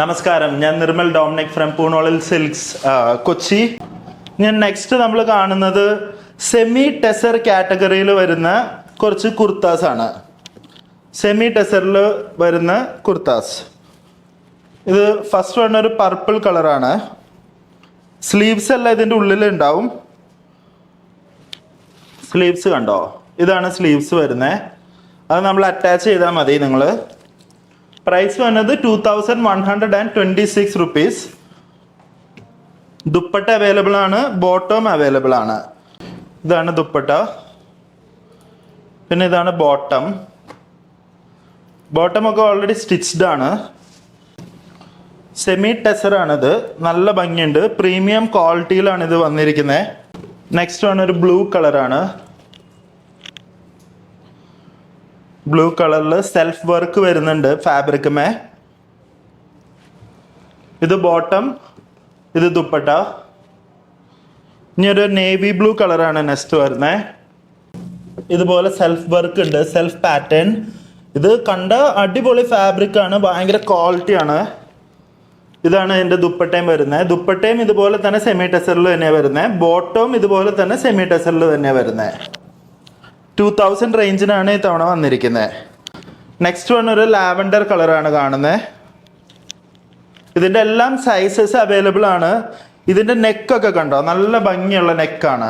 നമസ്കാരം, ഞാൻ Nirmal Dominic from പൂണോളിൽ സിൽക്സ് കൊച്ചി. ഞാൻ നെക്സ്റ്റ് നമ്മൾ കാണുന്നത് സെമി ടെസർ കാറ്റഗറിയിൽ വരുന്ന കുറച്ച് കുർത്താസ് ആണ്. സെമി ടെസറിൽ വരുന്ന കുർത്താസ്. ഇത് ഫസ്റ്റ് വൺ ഒരു പർപ്പിൾ കളറാണ്. സ്ലീവ്സ് എല്ലാം ഇതിൻ്റെ ഉള്ളിൽ ഉണ്ടാവും. സ്ലീവ്സ് കണ്ടോ, ഇതാണ് സ്ലീവ്സ് വരുന്നത്. അത് നമ്മൾ അറ്റാച്ച് ചെയ്താൽ മതി. നിങ്ങൾ പ്രൈസ് വന്നത് 2126 റുപ്പീസ്. ദുപ്പട്ട അവൈലബിൾ ആണ്, ബോട്ടം അവൈലബിൾ ആണ്. ഇതാണ് ദുപ്പട്ട, പിന്നെ ഇതാണ് ബോട്ടം. ബോട്ടം ഒക്കെ ഓൾറെഡി സ്റ്റിച്ച്ഡ് ആണ്. സെമി ടെസർ ആണിത്. നല്ല ഭംഗിയുണ്ട്, പ്രീമിയം ക്വാളിറ്റിയിലാണ് ഇത് വന്നിരിക്കുന്നത്. നെക്സ്റ്റ് ആണ് ഒരു ബ്ലൂ കളറാണ്. ബ്ലൂ കളറിൽ സെൽഫ് വർക്ക് വരുന്നുണ്ട് ഫാബ്രിക്കുമേ. ഇത് ബോട്ടം, ഇത് ദുപ്പട്ട. ഇനി ഒരു നേവി ബ്ലൂ കളറാണ് നെക്സ്റ്റ് വരുന്നത്. ഇതുപോലെ സെൽഫ് വർക്ക് ഉണ്ട്, സെൽഫ് പാറ്റേൺ. ഇത് കണ്ട അടിപൊളി ഫാബ്രിക് ആണ്, ഭയങ്കര ക്വാളിറ്റിയാണ്. ഇതാണ് ഇതിൻ്റെ ദുപ്പട്ടയും വരുന്നത്. ദുപ്പട്ടയും ഇതുപോലെ തന്നെ സെമി ടെസറിൽ തന്നെയാണ് വരുന്നത്. ബോട്ടവും ഇതുപോലെ തന്നെ സെമി ടെസറിൽ തന്നെയാണ് വരുന്നത്. 2000 റേഞ്ചിനാണ് ഈ തവണ വന്നിരിക്കുന്നത്. നെക്സ്റ്റ് വൺ ഒരു ലാവൻഡർ കളറാണ് കാണുന്നത്. ഇതിൻ്റെ എല്ലാം സൈസസ് അവൈലബിൾ ആണ്. ഇതിൻ്റെ നെക്കൊക്കെ കണ്ടോ, നല്ല ഭംഗിയുള്ള നെക്കാണ്.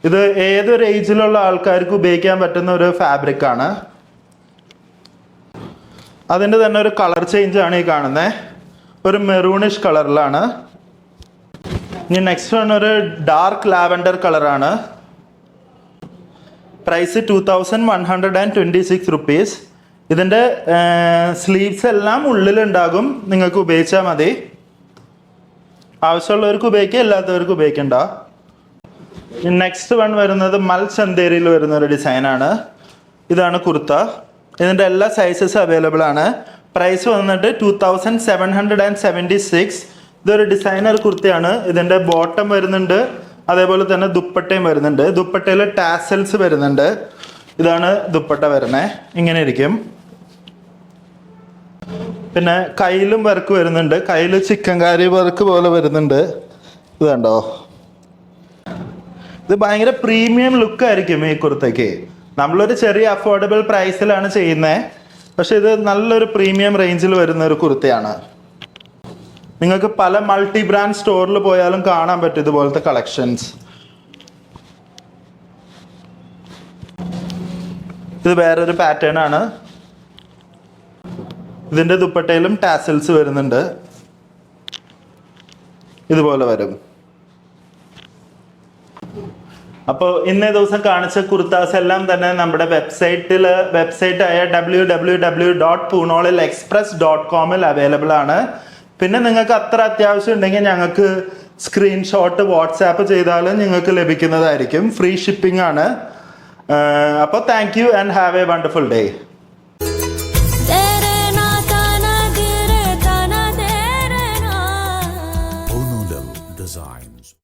ഇത് ഏതൊരു ഏജിലുള്ള ആൾക്കാർക്ക് ഉപയോഗിക്കാൻ പറ്റുന്ന ഒരു ഫാബ്രിക് ആണ്. അതിൻ്റെ തന്നെ ഒരു കളർ ചേഞ്ച് ആണ് ഈ കാണുന്നത്. ഒരു മെറൂണിഷ് കളറിലാണ്. ഇനി നെക്സ്റ്റ് വൺ ഒരു ഡാർക്ക് ലാവൻഡർ കളറാണ്. Price 2126 rupees. ഇതിൻ്റെ സ്ലീവ്സ് എല്ലാം ഉള്ളിലുണ്ടാകും, നിങ്ങൾക്ക് ഉപയോഗിച്ചാൽ മതി. ആവശ്യമുള്ളവർക്ക് ഉപയോഗിക്കുക, ഇല്ലാത്തവർക്ക് ഉപയോഗിക്കണ്ട. നെക്സ്റ്റ് വൺ വരുന്നത് മൽ ചന്തേരിയിൽ വരുന്ന ഒരു ഡിസൈനാണ്. ഇതാണ് കുർത്ത. ഇതിൻ്റെ എല്ലാ സൈസസ് അവൈലബിൾ ആണ്. പ്രൈസ് വന്നിട്ട് 2776. ഇതൊരു ഡിസൈനർ കുർത്തയാണ്. ഇതിൻ്റെ ബോട്ടം വരുന്നുണ്ട്, അതേപോലെ തന്നെ ദുപ്പട്ടയും വരുന്നുണ്ട്. ദുപ്പട്ടയിൽ ടാസൽസ് വരുന്നുണ്ട്. ഇതാണ് ദുപ്പട്ട വരുന്നത്, ഇങ്ങനെ ഇരിക്കും. പിന്നെ കയ്യിലും വർക്ക് വരുന്നുണ്ട്. കയ്യിൽ ചിക്കൻകാരി വർക്ക് പോലെ വരുന്നുണ്ട്. ഇത് കണ്ടോ, ഇത് ഭയങ്കര പ്രീമിയം ലുക്കായിരിക്കും ഈ കുർത്തയ്ക്ക്. നമ്മളൊരു ചെറിയ അഫോർഡബിൾ പ്രൈസിലാണ് ചെയ്യുന്നത്, പക്ഷെ ഇത് നല്ലൊരു പ്രീമിയം റേഞ്ചിൽ വരുന്ന ഒരു കുർത്തയാണ്. നിങ്ങൾക്ക് പല മൾട്ടി ബ്രാൻഡ് സ്റ്റോറിൽ പോയാലും കാണാൻ പറ്റും ഇതുപോലത്തെ കളക്ഷൻസ്. ഇത് വേറൊരു പാറ്റേൺ ആണ്. ഇതിൻ്റെ ദുപ്പട്ടയിലും ടാസൽസ് വരുന്നുണ്ട്, ഇതുപോലെ വരും. അപ്പോൾ ഇന്നേ ദിവസം കാണിച്ച കുർത്താസ് എല്ലാം തന്നെ നമ്മുടെ വെബ്സൈറ്റായ www.poonolilexpress.com അവൈലബിൾ ആണ്. പിന്നെ നിങ്ങൾക്ക് അത്ര അത്യാവശ്യം ഉണ്ടെങ്കിൽ ഞങ്ങൾക്ക് സ്ക്രീൻഷോട്ട് വാട്സാപ്പ് ചെയ്താലും നിങ്ങൾക്ക് ലഭിക്കുന്നതായിരിക്കും. ഫ്രീ ഷിപ്പിംഗ് ആണ്. അപ്പോൾ thank you and have A wonderful day.